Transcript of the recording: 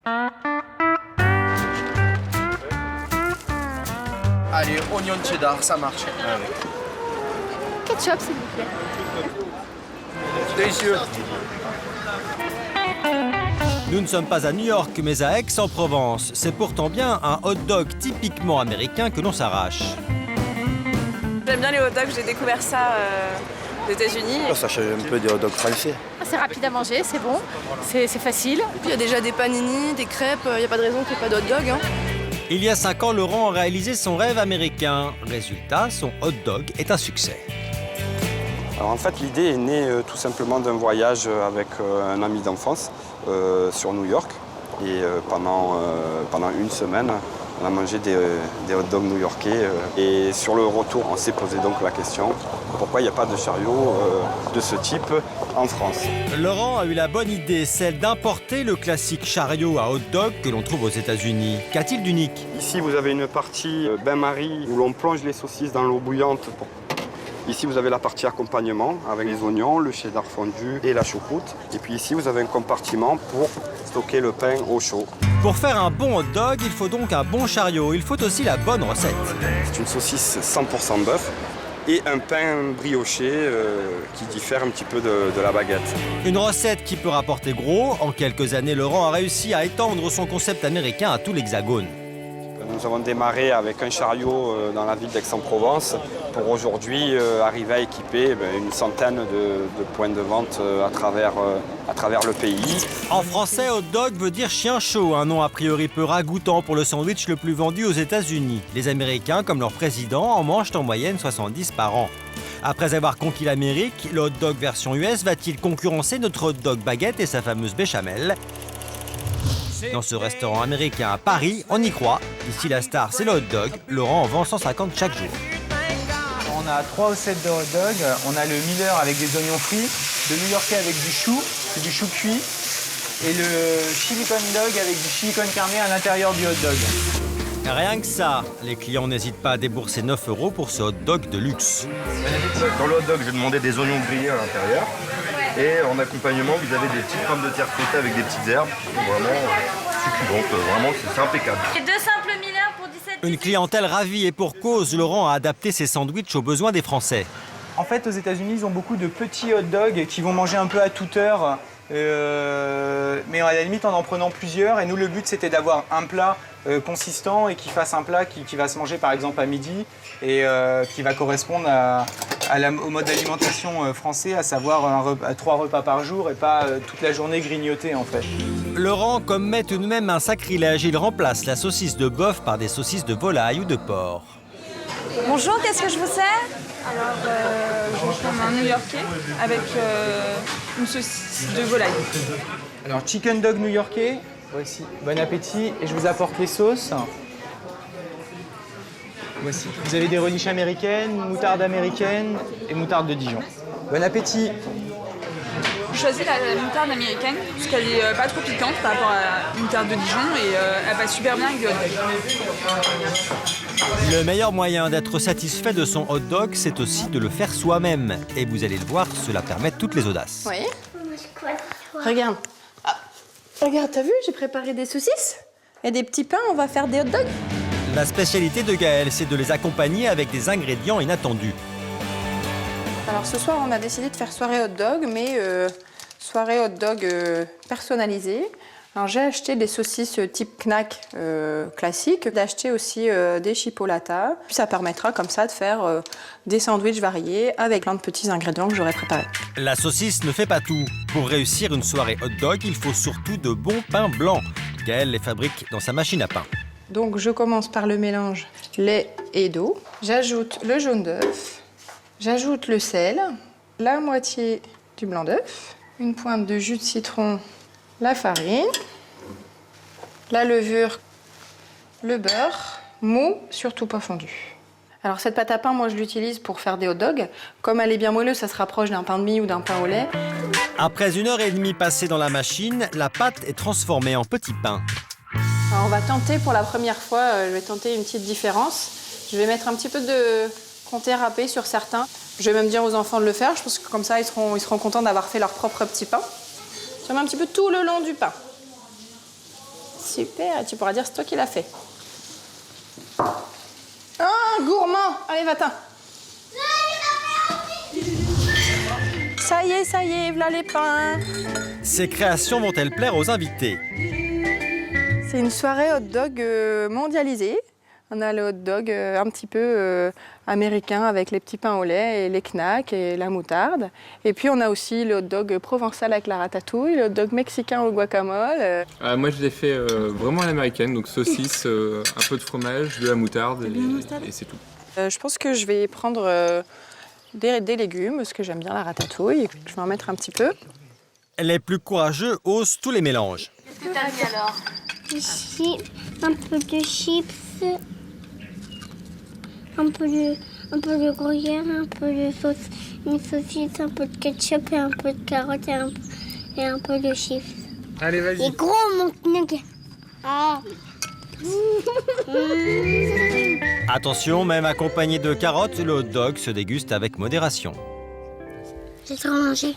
Allez, oignon cheddar, ça marche. Ketchup, s'il vous plaît. Délicieux. Nous ne sommes pas à New York, mais à Aix-en-Provence. C'est pourtant bien un hot dog typiquement américain que l'on s'arrache. J'aime bien les hot dogs, j'ai découvert ça aux États-Unis. Ça change un peu des hot dogs français. C'est rapide à manger, c'est bon, c'est facile. Il y a déjà des panini, des crêpes, il n'y a pas de raison qu'il n'y ait pas de hot dog. Il y a 5 ans, Laurent a réalisé son rêve américain. Résultat, son hot dog est un succès. Alors en fait, l'idée est née tout simplement d'un voyage avec un ami d'enfance sur New York. Et pendant une semaine, on a mangé des hot dogs new-yorkais. Et sur le retour, on s'est posé donc la question, pourquoi il n'y a pas de chariot de ce type en France? Laurent a eu la bonne idée, celle d'importer le classique chariot à hot dog que l'on trouve aux États-Unis. Qu'a-t-il d'unique? Ici, vous avez une partie bain-marie où l'on plonge les saucisses dans l'eau bouillante. Ici, vous avez la partie accompagnement avec les oignons, le cheddar fondu et la choucroute. Et puis ici, vous avez un compartiment pour stocker le pain au chaud. Pour faire un bon hot dog, il faut donc un bon chariot. Il faut aussi la bonne recette. C'est une saucisse 100% bœuf et un pain brioché qui diffère un petit peu de la baguette. Une recette qui peut rapporter gros. En quelques années, Laurent a réussi à étendre son concept américain à tout l'Hexagone. Nous avons démarré avec un chariot dans la ville d'Aix-en-Provence pour aujourd'hui arriver à équiper une centaine de points de vente à travers le pays. En français, hot dog veut dire chien chaud, un nom a priori peu ragoûtant pour le sandwich le plus vendu aux États-Unis. Les Américains, comme leur président, en mangent en moyenne 70 par an. Après avoir conquis l'Amérique, le hot dog version US va-t-il concurrencer notre hot dog baguette et sa fameuse béchamel? Dans ce restaurant américain à Paris, on y croit. Ici, la star, c'est le hot dog. Laurent en vend 150 chaque jour. On a 3 recettes de hot dog. On a le Miller avec des oignons frits, le New-Yorkais avec du chou, c'est du chou cuit, et le chili con dog avec du chili con carne à l'intérieur du hot dog. Rien que ça, les clients n'hésitent pas à débourser 9 € pour ce hot dog de luxe. Dans le hot dog, j'ai demandé des oignons grillés à l'intérieur. Et en accompagnement, vous avez des petites pommes de terre fouettées avec des petites herbes. Vraiment succulentes, vraiment, c'est impeccable. Et 2 simples Miller pour 17 €. Une clientèle ravie et pour cause, Laurent a adapté ses sandwichs aux besoins des Français. En fait, aux États-Unis, ils ont beaucoup de petits hot dogs qui vont manger un peu à toute heure, mais à la limite en prenant plusieurs. Et nous, le but, c'était d'avoir un plat consistant et qui fasse un plat qui va se manger par exemple à midi et qui va correspondre au mode d'alimentation français, à savoir 3 repas par jour et pas toute la journée grignoter en fait. Laurent commet tout de même un sacrilège. Il remplace la saucisse de bœuf par des saucisses de volaille ou de porc. Bonjour, qu'est-ce que je vous sers? Alors, je vais prendre un New-Yorkais avec une saucisse de volaille. Alors, chicken dog new-yorkais, voici, bon appétit, et je vous apporte les sauces. Voici, vous avez des relish américaines, moutarde américaine et moutarde de Dijon. Bon appétit. Je choisis la moutarde américaine parce qu'elle est pas trop piquante par rapport à la moutarde de Dijon et elle va super bien avec le hot dog. Le meilleur moyen d'être satisfait de son hot dog, c'est aussi de le faire soi-même. Et vous allez le voir, cela permet toutes les audaces. Oui. Regarde. Ah, regarde, t'as vu, j'ai préparé des saucisses et des petits pains, on va faire des hot dogs. La spécialité de Gaëlle, c'est de les accompagner avec des ingrédients inattendus. Alors ce soir, on a décidé de faire soirée hot dog, mais soirée hot dog personnalisée. Alors j'ai acheté des saucisses type knack classique, d'acheter aussi des chipolatas. Puis ça permettra comme ça de faire des sandwichs variés avec plein de petits ingrédients que j'aurais préparés. La saucisse ne fait pas tout. Pour réussir une soirée hot dog, il faut surtout de bons pains blancs. Gaëlle les fabrique dans sa machine à pain. Donc je commence par le mélange lait et d'eau. J'ajoute le jaune d'œuf. J'ajoute le sel, la moitié du blanc d'œuf, une pointe de jus de citron, la farine, la levure, le beurre, mou, surtout pas fondu. Alors cette pâte à pain, moi je l'utilise pour faire des hot dogs. Comme elle est bien moelleuse, ça se rapproche d'un pain de mie ou d'un pain au lait. Après 1h30 passée dans la machine, la pâte est transformée en petits pains. Alors on va tenter pour la première fois, je vais tenter une petite différence. Je vais mettre un petit peu de comté râpé sur certains. Je vais même dire aux enfants de le faire, je pense que comme ça ils seront contents d'avoir fait leur propre petit pain. Je mets un petit peu tout le long du pain. Super, et tu pourras dire c'est toi qui l'as fait. Ah, gourmand. Allez, va-t'en. Ça y est, voilà les pains. Ces créations vont-elles plaire aux invités? C'est une soirée hot dog mondialisée. On a le hot dog un petit peu américain avec les petits pains au lait et les knacks et la moutarde. Et puis on a aussi le hot dog provençal avec la ratatouille, le hot dog mexicain au guacamole. Moi je l'ai fait vraiment à l'américaine, donc saucisse, un peu de fromage, de la moutarde et c'est tout. Je pense que je vais prendre des légumes parce que j'aime bien la ratatouille. Je vais en mettre un petit peu. Les plus courageux osent tous les mélanges. Qu'est-ce que t'as mis alors? Ici, un peu de chips, un peu de gruyère, un peu de sauce, une saucisse, un peu de ketchup et un peu de carottes et un peu de chips. Allez, vas-y. Et gros, mon nugget. Ah. Attention, même accompagné de carottes, le hot dog se déguste avec modération. J'ai trop mangé.